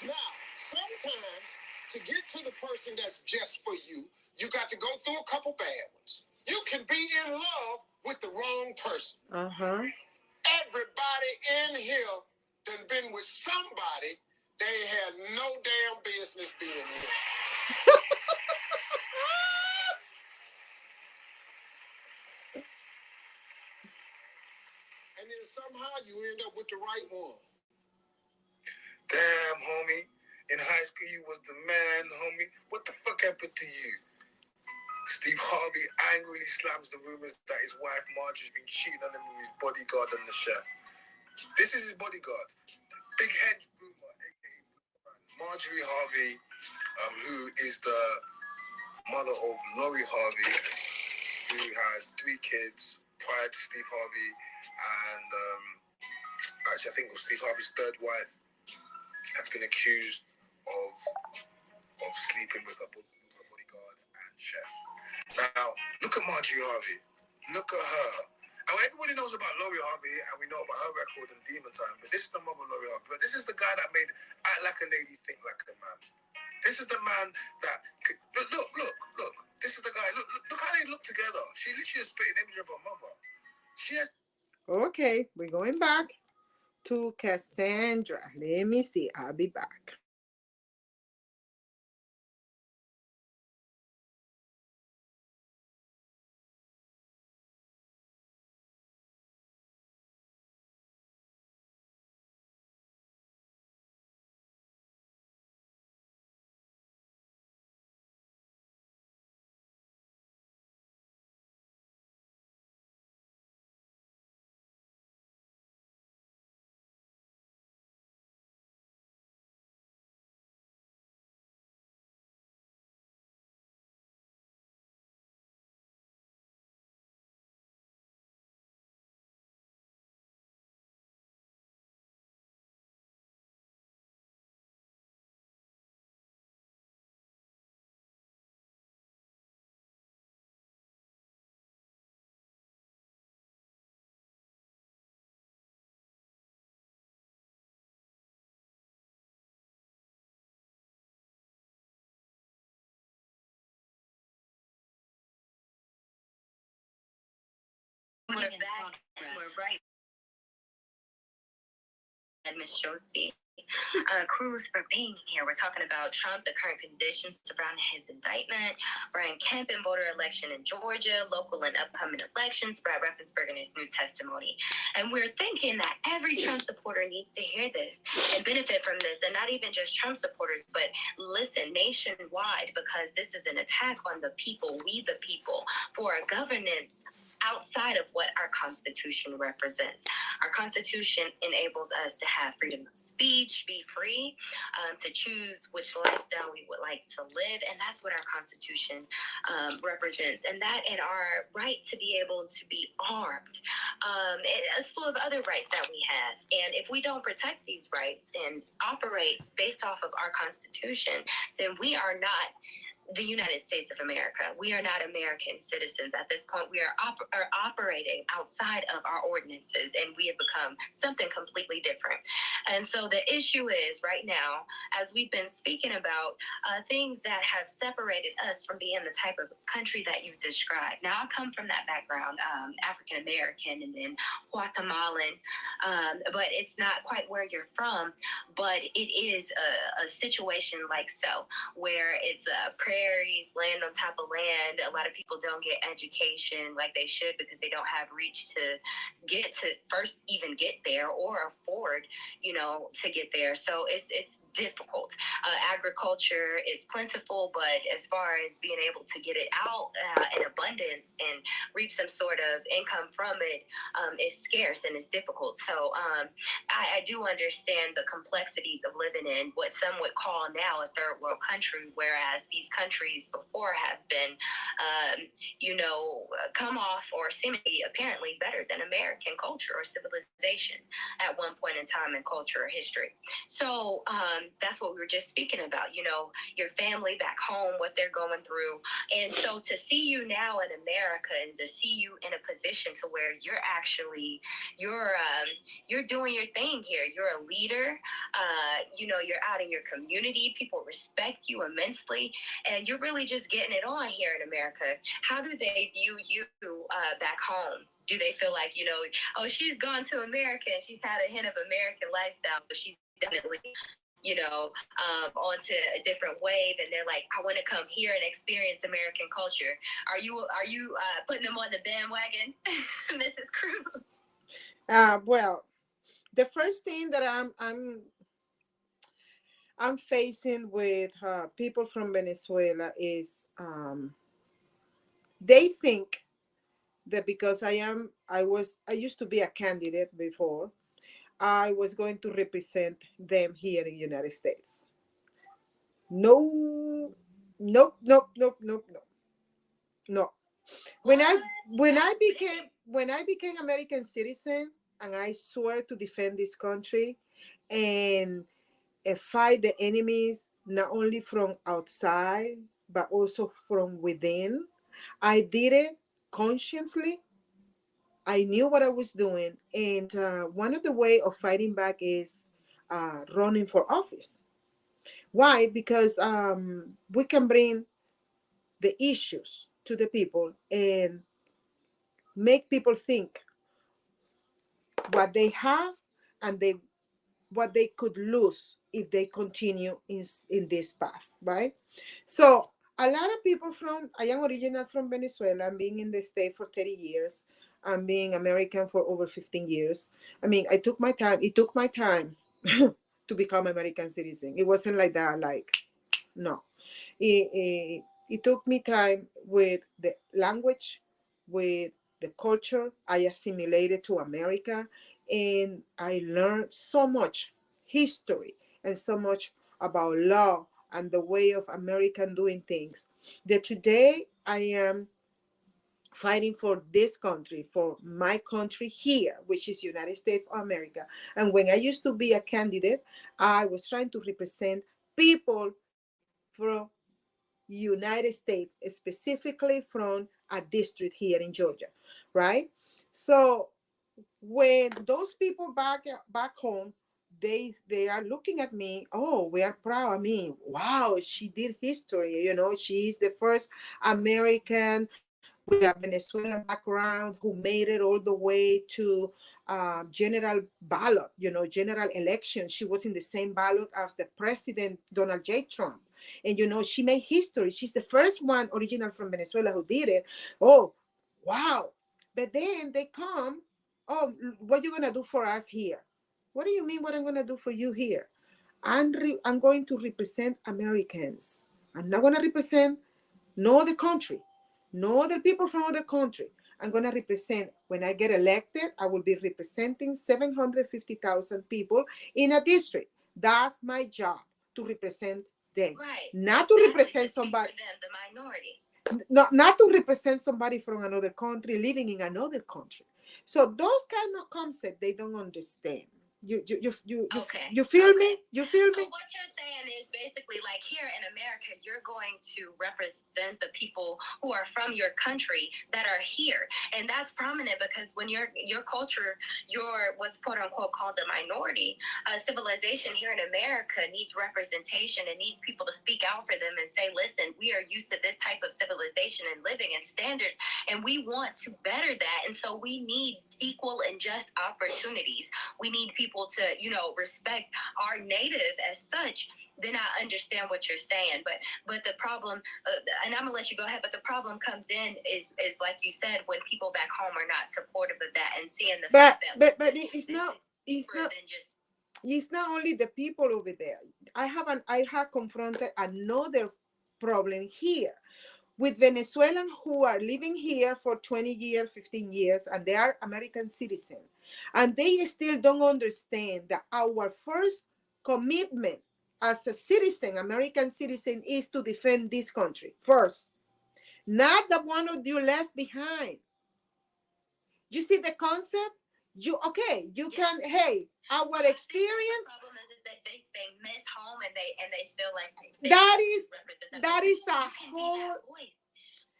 Now, sometimes to get to the person that's just for you, you got to go through a couple bad ones. You can be in love with the wrong person. Everybody in here done been with somebody they had no damn business being with. And then somehow you end up with the right one. Damn, homie. In high school, you was the man, homie. What the fuck happened to you? Steve Harvey angrily slams the rumors that his wife Marjorie's been cheating on him with his bodyguard and the chef. This is his bodyguard, Big Head Boomer, aka Marjorie Harvey, who is the mother of Lori Harvey, who has 3 kids prior to Steve Harvey, and actually I think it was Steve Harvey's 3rd wife has been accused of sleeping with her bodyguard and chef. Now, look at Marjorie Harvey. Look at her. And everybody knows about Lori Harvey, and we know about her record in Demon Time, but this is the mother of Lori Harvey. But this is the guy that made Act Like a Lady, Think Like a Man. This is the man that... Look. This is the guy. Look how they look together. She literally is spitting image of her mother. She has... Okay, we're going back to Cassandra. Let me see. I'll be back. We're back. We're right. And Miss Johsie. Cruz for being here. We're talking about Trump, the current conditions surrounding his indictment, Brian Kemp and voter election in Georgia, local and upcoming elections, Brad Raffensperger in his new testimony. And we're thinking that every Trump supporter needs to hear this and benefit from this, and not even just Trump supporters, but listen nationwide, because this is an attack on the people, we the people, for a governance outside of what our Constitution represents. Our Constitution enables us to have freedom of speech, be free, to choose which lifestyle we would like to live, and that's what our Constitution represents, and that and our right to be able to be armed, and a slew of other rights that we have. And if we don't protect these rights and operate based off of our Constitution, then we are not the United States of America. We are not American citizens at this point. We are operating outside of our ordinances, and we have become something completely different. And so the issue is right now, as we've been speaking about, things that have separated us from being the type of country that you've described. Now, I come from that background, African American and then Guatemalan, but it's not quite where you're from. But it is a situation like so, where it's prairies, land on top of land. A lot of people don't get education like they should because they don't have reach to get to first even get there or afford, to get there. So it's difficult. Agriculture is plentiful, but as far as being able to get it out in abundance and reap some sort of income from it is scarce and is difficult. So I do understand the complexities of living in what some would call now a third world country, whereas these countries before have been, come off or seemingly apparently better than American culture or civilization at one point in time in culture or history. So that's what we were just speaking about, your family back home, what they're going through. And so to see you now in America and to see you in a position to where you're actually, you're doing your thing here. You're a leader. You're out in your community. People respect you immensely, and you're really just getting it on here in America. How do they view you back home? Do they feel like, oh, she's gone to America and she's had a hint of American lifestyle, so she's definitely, onto a different wave, and they're like, I want to come here and experience American culture. Are you putting them on the bandwagon, Mrs. Cruz? Well, the first thing that I'm facing with people from Venezuela is they think that because I used to be a candidate before, I was going to represent them here in the United States. No, nope, nope, nope, nope, nope, no. When I became American citizen, and I swear to defend this country and fight the enemies not only from outside but also from within, I did it consciously. I knew what I was doing, and one of the way of fighting back is running for office. Why? Because we can bring the issues to the people and make people think what they have and what they could lose if they continue in this path, right? So a lot of people I am original from Venezuela. I'm being in the state for 30 years. I'm being American for over 15 years. I mean, it took my time to become American citizen. It wasn't like that, no. It took me time with the language, with the culture. I assimilated to America, and I learned so much history and so much about law and the way of American doing things that today I am fighting for this country, for my country here, which is United States of America. And when I used to be a candidate, I was trying to represent people from United States, specifically from a district here in Georgia, right? So when those people back home, they are looking at me, oh, we are proud. I mean, wow, she did history. She's the first American with a Venezuelan background who made it all the way to general ballot, general election. She was in the same ballot as the president, Donald J. Trump. And, she made history. She's the first one original from Venezuela who did it. Oh, wow. But then they come, oh, what are you going to do for us here? What do you mean what I'm going to do for you here? I'm going to represent Americans. I'm not going to represent no other country, no other people from other country. I'm going to represent, when I get elected, I will be representing 750,000 people in a district. That's my job, to represent them. Right. Not to represent somebody. For them, the minority. Not to represent somebody from another country living in another country. So those kind of concepts they don't understand. Okay. You feel Okay. me? You feel So me? what you're saying is basically like here in America, you're going to represent the people who are from your country that are here, and that's prominent because when your culture, what's quote unquote called the minority, civilization here in America needs representation and needs people to speak out for them and say, listen, we are used to this type of civilization and living and standard, and we want to better that, and so we need equal and just opportunities. We need people to, respect our native as such. Then I understand what you're saying, but the problem, and I'm gonna let you go ahead. But the problem comes in is like you said, when people back home are not supportive of that and seeing the fact that But it's not than just it's not only the people over there. I have confronted another problem here with Venezuelans who are living here for 20 years, 15 years, and they are American citizens. And they still don't understand that our first commitment as a citizen, American citizen, is to defend this country first, not the one that you left behind. You see the concept? You can, hey, our experience. The problem is that they miss home and they feel like That is represent a you can be whole. that voice.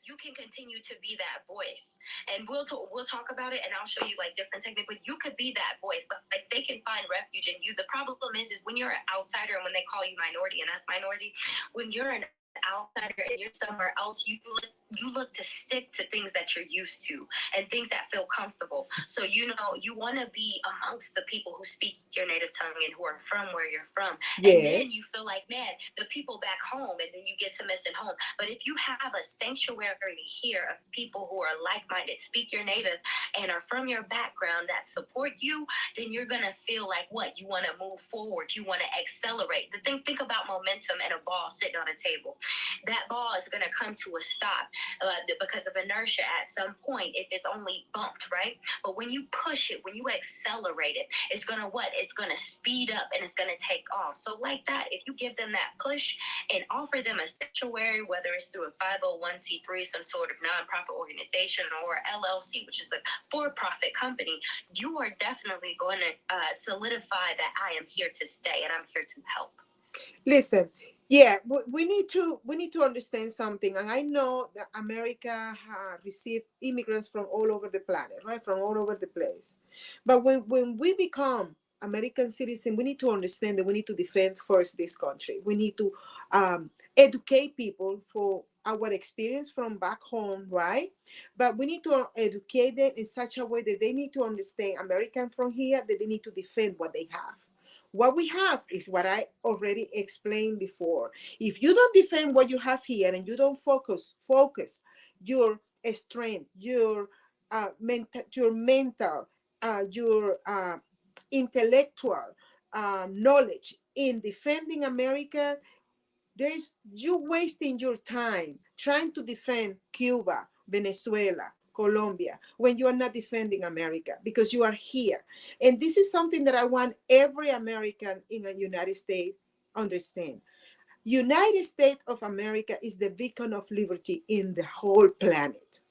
You can continue to be that voice, and we'll talk about it, and I'll show you like different techniques. But you could be that voice, but like they can find refuge in you. The problem is when you're an outsider and when they call you minority and us minority, when you're an outsider and you're somewhere else, you look to stick to things that you're used to and things that feel comfortable. So you want to be amongst the people who speak your native tongue and who are from where you're from. Yes. And then you feel like, man, the people back home, and then you get to miss it home. But if you have a sanctuary here of people who are like-minded, speak your native, and are from your background that support you, then you're gonna feel like what? You want to move forward. You want to accelerate. Think about momentum and a ball sitting on a table. That ball is going to come to a stop because of inertia at some point if it's only bumped, right? But when you push it, when you accelerate it, it's going to what? It's going to speed up and it's going to take off. So like that, if you give them that push and offer them a sanctuary, whether it's through a 501c3, some sort of nonprofit organization, or LLC, which is a for-profit company, you are definitely going to solidify that I am here to stay and I'm here to help. Listen, we need to understand something, and I know that America has received immigrants from all over the planet, right, from all over the place. But when we become American citizens, we need to understand that we need to defend first this country. We need to educate people for our experience from back home, right? But we need to educate them in such a way that they need to understand American from here, that they need to defend what they have. What we have is what I already explained before. If you don't defend what you have here and you don't focus your strength, your mental, your intellectual knowledge in defending America, you wasting your time trying to defend Cuba, Venezuela, Colombia, when you are not defending America, because you are here. And this is something that I want every American in the United States understand. United States of America is the beacon of liberty in the whole planet.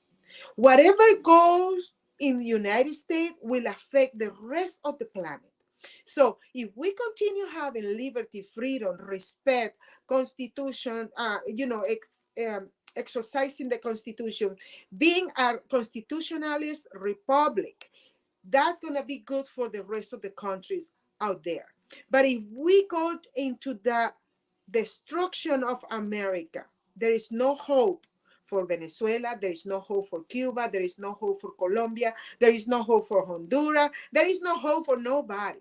Whatever goes in the United States will affect the rest of the planet. So if we continue having liberty, freedom, respect, Constitution, exercising the Constitution, being a constitutionalist republic, that's going to be good for the rest of the countries out there. But if we go into the destruction of America, there is no hope for Venezuela, there is no hope for Cuba, there is no hope for Colombia, there is no hope for Honduras, there is no hope for nobody.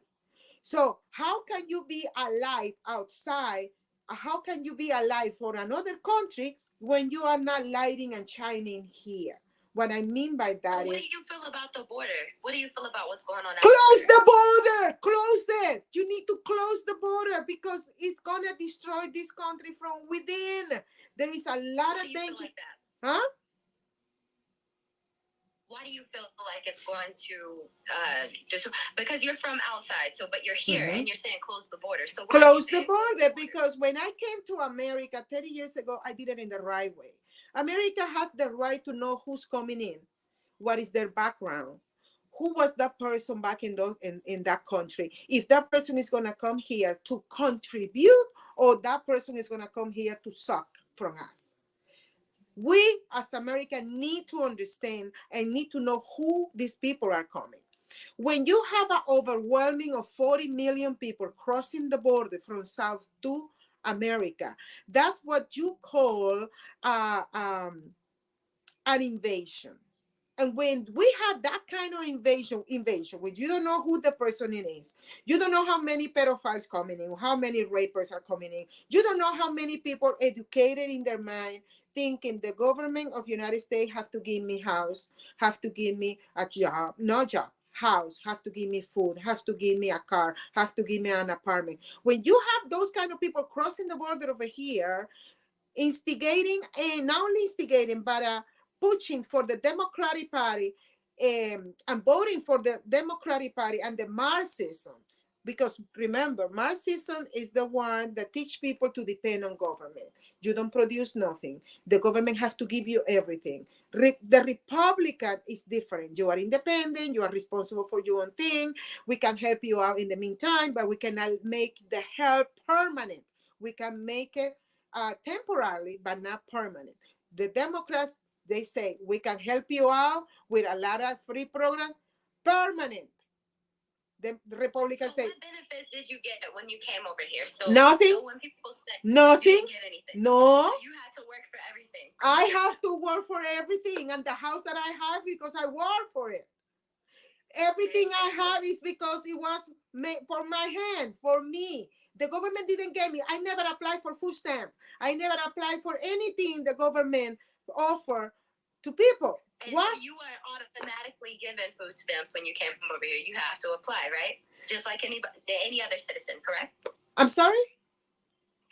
So how can you be alive outside? How can you be alive for another country when you are not lighting and shining here? What I mean by that what is... do you feel about the border? What do you feel about what's going on out Close there? the border! Close it! You need to close the border because it's going to destroy this country from within. There is a lot of danger. Like that? Huh? Why do you feel like it's going to because you're from outside, but you're here and you're saying close the border. So close the border because when I came to America 30 years ago, I did it in the right way. America had the right to know who's coming in, what is their background, who was that person back in that country, if that person is going to come here to contribute or that person is going to come here to suck from us. We as Americans need to understand and need to know who these people are coming. When you have an overwhelming of 40 million people crossing the border from South to America, that's what you call an invasion. And when we have that kind of invasion, when you don't know who the person is, you don't know how many pedophiles coming in, how many rapers are coming in, you don't know how many people educated in their mind thinking the government of United States have to give me house, have to give me a job, no job, house, have to give me food, have to give me a car, have to give me an apartment. When you have those kind of people crossing the border over here, instigating, and not only instigating, but pushing for the Democratic Party and voting for the Democratic Party and the Marxism. Because remember, Marxism is the one that teach people to depend on government. You don't produce nothing. The government have to give you everything. The Republican is different. You are independent. You are responsible for your own thing. We can help you out in the meantime, but we cannot make the help permanent. We can make it temporarily, but not permanent. The Democrats, they say, we can help you out with a lot of free programs, permanent. The Republicans say, what benefits did you get when you came over here? Nothing. So when people say Nothing. You didn't get anything. No. So you had to work for everything. I have to work for everything, and the house that I have because I work for it. Everything I have is because it was made for my hand, for me. The government didn't get me. I never applied for food stamp. I never applied for anything the government offer to people. And What? so you weren't automatically given food stamps when you came from over here. You have to apply, right? Just like any other citizen, correct? I'm sorry?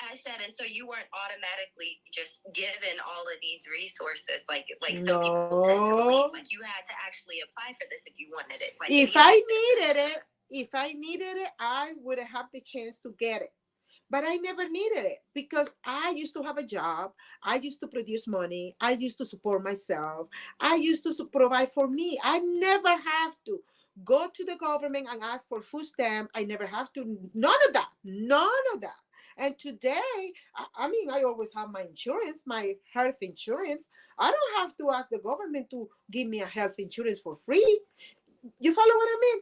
I said, and so you weren't automatically just given all of these resources, like some people tend to believe. Like you had to actually apply for this if you wanted it. Like if I needed it, I would have the chance to get it. But I never needed it because I used to have a job. I used to produce money. I used to support myself. I used to provide for me. I never have to go to the government and ask for food stamp. I never have to. None of that. None of that. And today, I mean, I always have my insurance, my health insurance. I don't have to ask the government to give me a health insurance for free. You follow what I mean?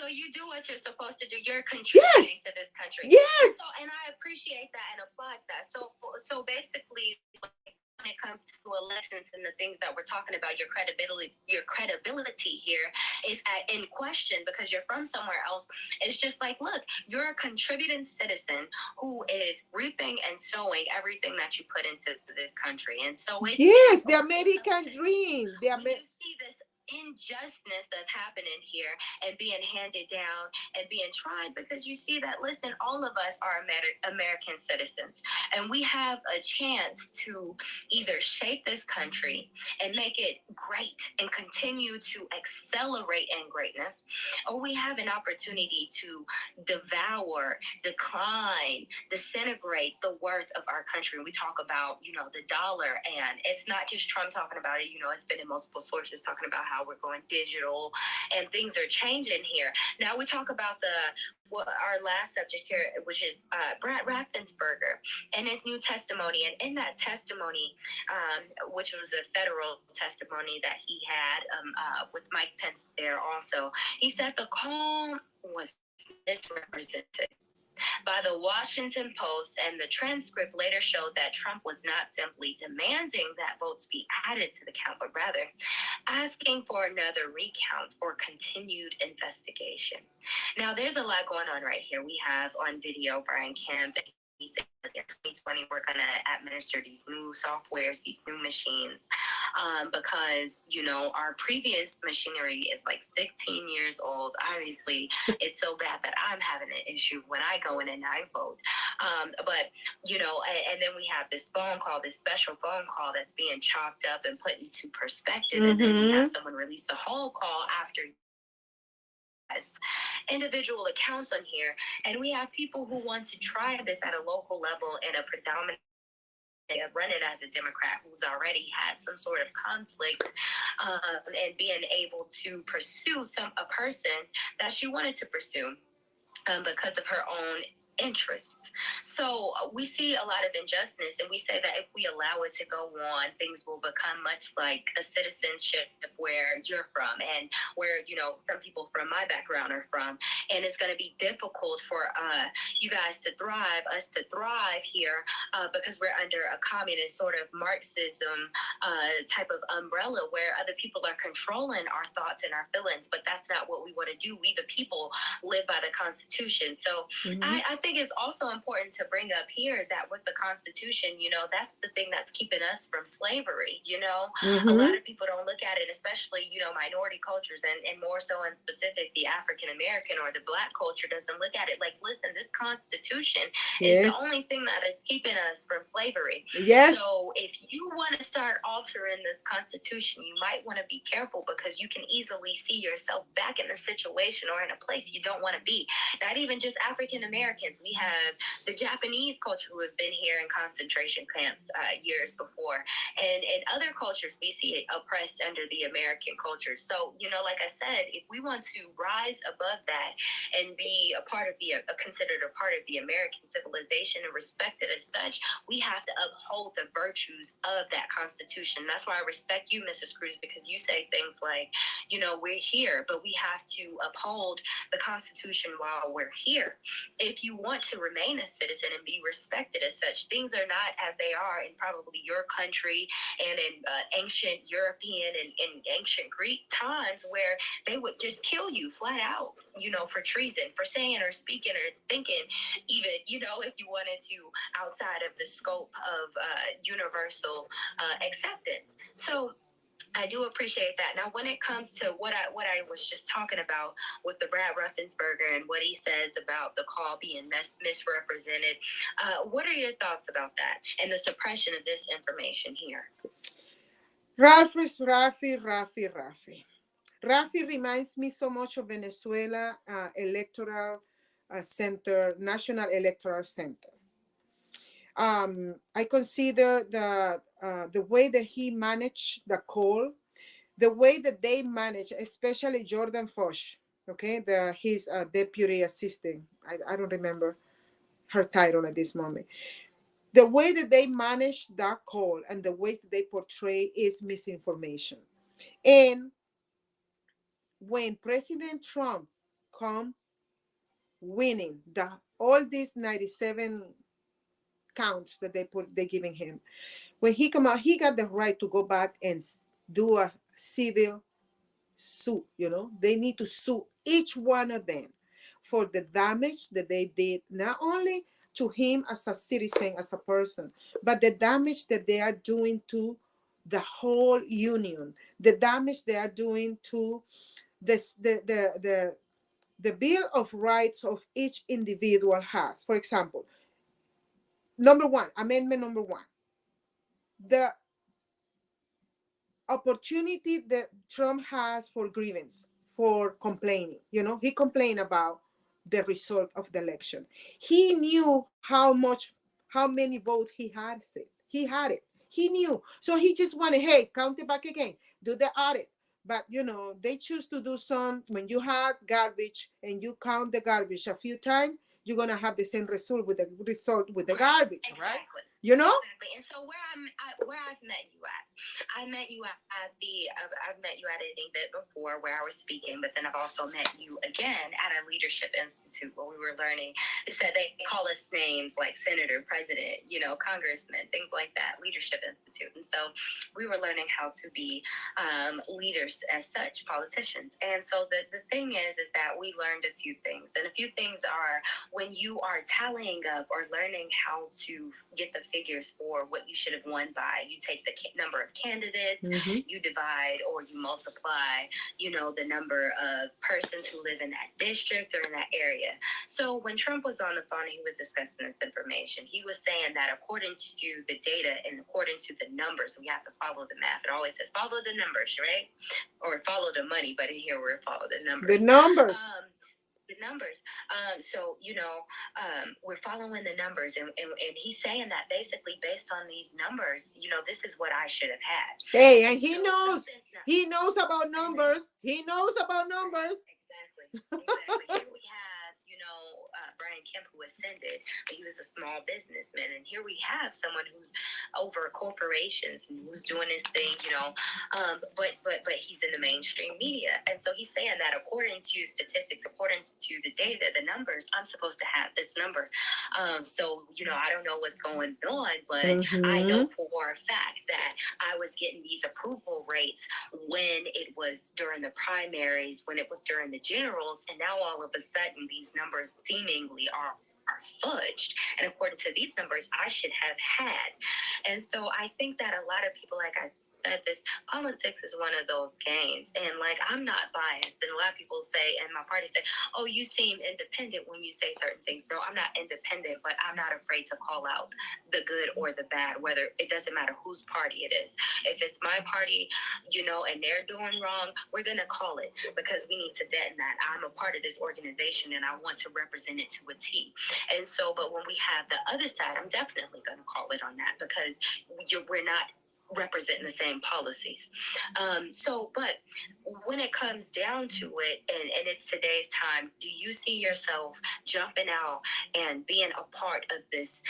So you do what you're supposed to do. You're contributing to this country. Yes. And I appreciate that and applaud that. So basically, when it comes to elections and the things that we're talking about, your credibility here is in question because you're from somewhere else. It's just like, look, you're a contributing citizen who is reaping and sowing everything that you put into this country. And so it's the American dream. You see this injustice that's happening here and being handed down and being tried because you see that, listen, all of us are American citizens and we have a chance to either shape this country and make it great and continue to accelerate in greatness, or we have an opportunity to devour, decline, disintegrate the worth of our country. We talk about, the dollar, and it's not just Trump talking about it, it's been in multiple sources talking about how we're going digital and things are changing here. Now we talk about our last subject here, which is Brad Raffensperger and his new testimony. And in that testimony, which was a federal testimony that he had with Mike Pence there also, he said the call was misrepresented by the Washington Post, and the transcript later showed that Trump was not simply demanding that votes be added to the count, but rather asking for another recount or continued investigation. Now, there's a lot going on right here. We have on video Brian Kemp. He said in 2020, we're going to administer these new softwares, these new machines, because, our previous machinery is like 16 years old. Obviously, it's so bad that I'm having an issue when I go in and I vote. But, and then we have this phone call, this special phone call that's being chopped up and put into perspective. And then we have someone release the whole call after individual accounts on here, and we have people who want to try this at a local level in a predominant running as a Democrat who's already had some sort of conflict, and being able to pursue a person that she wanted to pursue because of her own interests. So we see a lot of injustice, and we say that if we allow it to go on, things will become much like a citizenship where you're from and where, you know, some people from my background are from. And it's going to be difficult for you guys to thrive, us to thrive here, because we're under a communist sort of Marxism type of umbrella where other people are controlling our thoughts and our feelings. But that's not what we want to do. We, the people, live by the Constitution. So I think it's also important to bring up here that with the Constitution, you know, that's the thing that's keeping us from slavery. You know, a lot of people don't look at it, especially, you know, minority cultures, and more so in specific, the African American or the Black culture doesn't look at it like, listen, this Constitution is the only thing that is keeping us from slavery. Yes. So if you want to start altering this Constitution, you might want to be careful, because you can easily see yourself back in a situation or in a place you don't want to be. Not even just African Americans. We have the Japanese culture who have been here in concentration camps years before. And in other cultures, we see it oppressed under the American culture. So, you know, like I said, if we want to rise above that and be a part of considered a part of the American civilization and respected as such, we have to uphold the virtues of that Constitution. That's why I respect you, Mrs. Cruz, because you say things like, you know, we're here, but we have to uphold the Constitution while we're here. If you want to remain a citizen and be respected as such, things are not as they are in probably your country and in ancient European and ancient Greek times, where they would just kill you flat out, you know, for treason, for saying or speaking or thinking, even, you know, if you wanted to, outside of the scope of universal acceptance. So I do appreciate that. Now, when it comes to what I was just talking about with the Brad Ruffensberger and what he says about the call being misrepresented, what are your thoughts about that and the suppression of this information here? Rafi reminds me so much of Venezuela electoral center, National Electoral Center. I consider the way that he managed the call, the way that they manage, especially Jordan Foch, okay, his deputy assistant. I don't remember her title at this moment. The way that they manage that call and the ways that they portray is misinformation. And when President Trump come winning all these 97 counts that they're giving him, when he come out, he got the right to go back and do a civil suit. You know, they need to sue each one of them for the damage that they did, not only to him as a citizen, as a person, but the damage that they are doing to the whole union, the damage they are doing to the Bill of Rights of each individual has. For example, amendment number one, the opportunity that Trump has for grievance, for complaining. You know, he complained about the result of the election. He knew how many votes he had. He had it. He knew. So he just wanted, hey, count it back again, do the audit. But, you know, they choose to do when you have garbage and you count the garbage a few times, you're going to have the same result with the garbage, exactly. Right? You know? Exactly. And so where I've met you at, I've met you at an event before where I was speaking, but then I've also met you again at a leadership institute where we were learning. They said they call us names like senator, president, you know, congressman, things like that, leadership institute. And so we were learning how to be leaders as such, politicians. And so the thing is that we learned a few things. And a few things are, when you are tallying up or learning how to get the figures for what you should have won by, you take the number of candidates, you divide or you multiply, you know, the number of persons who live in that district or in that area. So when Trump was on the phone, he was discussing this information. He was saying that according to the data and according to the numbers, we have to follow the math. It always says follow the numbers, right? Or follow the money, but in here we're follow the numbers. The numbers. The numbers. So we're following the numbers, and he's saying that basically based on these numbers, this is what I should have had. Hey, and he So knows. something's not- He knows about numbers. He knows about numbers. Exactly. Here we have, Brian Kemp, who ascended, but he was a small businessman, and here we have someone who's over corporations and who's doing his thing, but he's in the mainstream media, and so he's saying that according to statistics, according to the data, the numbers, I'm supposed to have this number. So I don't know what's going on, but I know for a fact that I was getting these approval rates when it was during the primaries, when it was during the generals, and now all of a sudden these numbers seemingly are fudged. And according to these numbers, I should have had. And so I think that a lot of people, like I said, this politics is one of those games. And like, I'm not biased. And a lot of people say, and my party say, oh, you seem independent when you say certain things. No, I'm not independent, but I'm not afraid to call out the good or the bad, whether it doesn't matter whose party it is. If it's my party, and they're doing wrong, we're going to call it, because we need to deaden that. I'm a part of this organization and I want to represent it to a T. And so, but when we have the other side, I'm definitely going to call it on that, because we're not representing the same policies. But when it comes down to it, and it's today's time, do you see yourself jumping out and being a part of this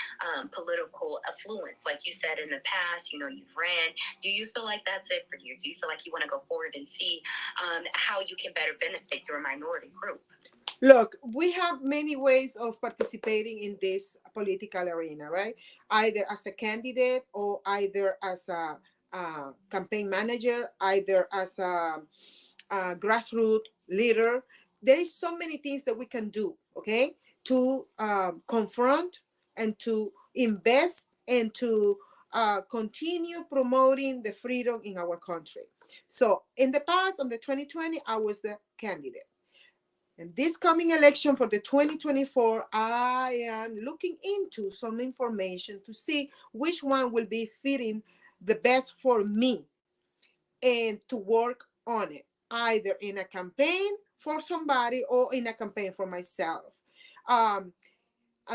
political affluence? Like you said in the past, you've ran. Do you feel like that's it for you? Do you feel like you want to go forward and see how you can better benefit your minority group? Look, we have many ways of participating in this political arena, right? Either as a candidate or either as a campaign manager, either as a grassroots leader. There is so many things that we can do, okay, to confront and to invest and to continue promoting the freedom in our country. So in the past, on the 2020, I was the candidate. And this coming election for the 2024, I am looking into some information to see which one will be fitting the best for me and to work on it, either in a campaign for somebody or in a campaign for myself. I'm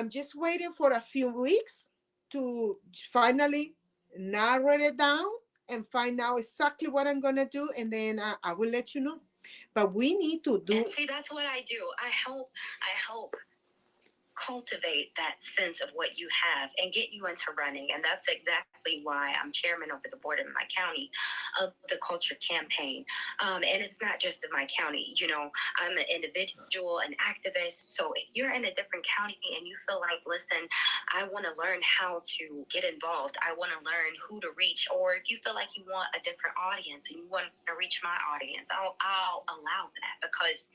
just waiting for a few weeks to finally narrow it down and find out exactly what I'm going to do, and then I will let you know. But we need to do. And see, that's what I do. I help cultivate that sense of what you have and get you into running. And that's exactly why I'm chairman over the board in my county of the culture campaign. And it's not just in my county. I'm an individual, an activist. So if you're in a different county and you feel like, listen, I want to learn how to get involved, I want to learn who to reach, or if you feel like you want a different audience and you want to reach my audience, I'll allow that, because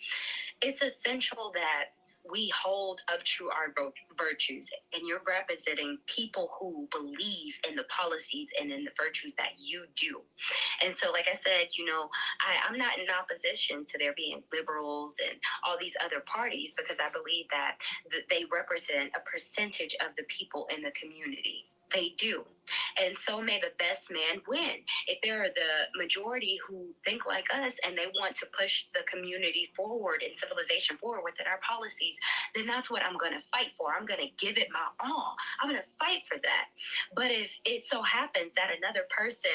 it's essential that we hold up to our virtues, and you're representing people who believe in the policies and in the virtues that you do. And so, like I said, I'm not in opposition to there being liberals and all these other parties, because I believe that they represent a percentage of the people in the community. They do. And so may the best man win. If there are the majority who think like us and they want to push the community forward and civilization forward within our policies, then that's what I'm going to fight for. I'm going to give it my all. I'm going to fight for that. But if it so happens that another person,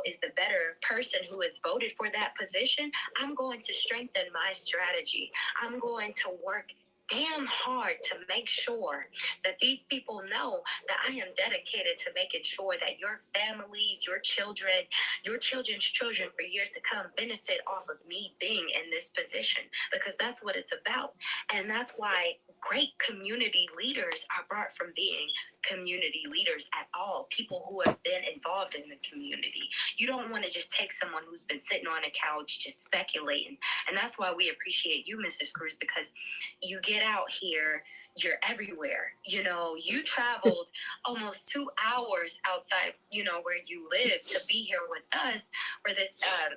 is the better person who has voted for that position, I'm going to strengthen my strategy. I'm going to work damn hard to make sure that these people know that I am dedicated to making sure that your families, your children, your children's children for years to come benefit off of me being in this position, because that's what it's about. And that's why great community leaders are brought from being community leaders at all, people who have been involved in the community. You don't want to just take someone who's been sitting on a couch just speculating. And that's why we appreciate you, Mrs. Cruz, because you get out here, you're everywhere. You traveled almost 2 hours outside, where you live, to be here with us for this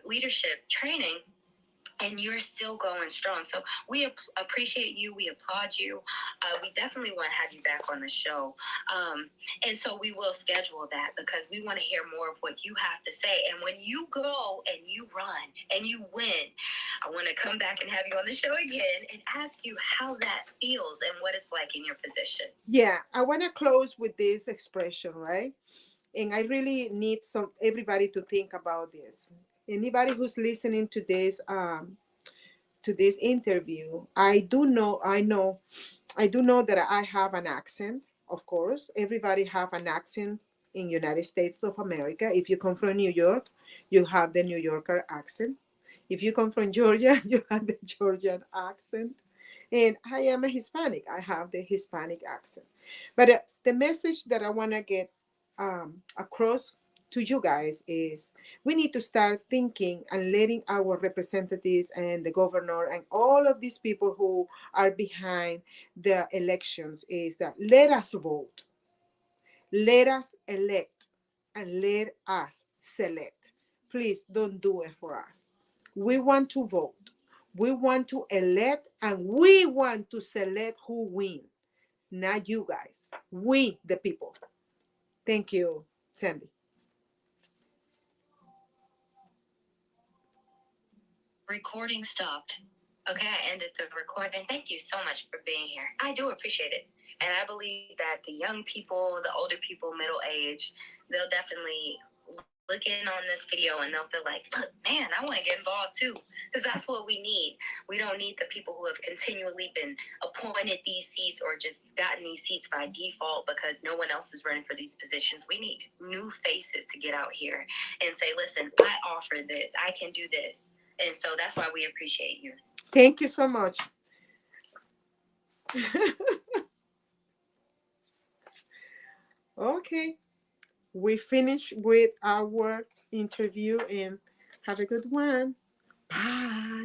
leadership training. and you're still going strong. So we appreciate you. We applaud you. We definitely want to have you back on the show. And so we will schedule that because we want to hear more of what you have to say. And when you go and you run and you win, I want to come back and have you on the show again and ask you how that feels and what it's like in your position. Yeah, I want to close with this expression, right? And I really need everybody to think about this. Anybody who's listening to this interview, I do know that I have an accent. Of course, everybody have an accent in United States of America. If you come from New York, you have the New Yorker accent. If you come from Georgia, you have the Georgian accent. And I am a Hispanic. I have the Hispanic accent. But the message that I want to get across to you guys is we need to start thinking and letting our representatives and the governor and all of these people who are behind the elections is that let us vote, let us elect, and let us select. Please don't do it for us. We want to vote, we want to elect, and we want to select who win, not you guys, we the people. Thank you, Sandy. Recording stopped. Okay, I ended the recording. Thank you so much for being here. I do appreciate it. And I believe that the young people, the older people, middle age, they'll definitely look in on this video and they'll feel like, look, man, I want to get involved too. Because that's what we need. We don't need the people who have continually been appointed these seats or just gotten these seats by default because no one else is running for these positions. We need new faces to get out here and say, listen, I offer this. I can do this. And so that's why we appreciate you. Thank you so much. Okay, we finished with our interview and have a good one. Bye.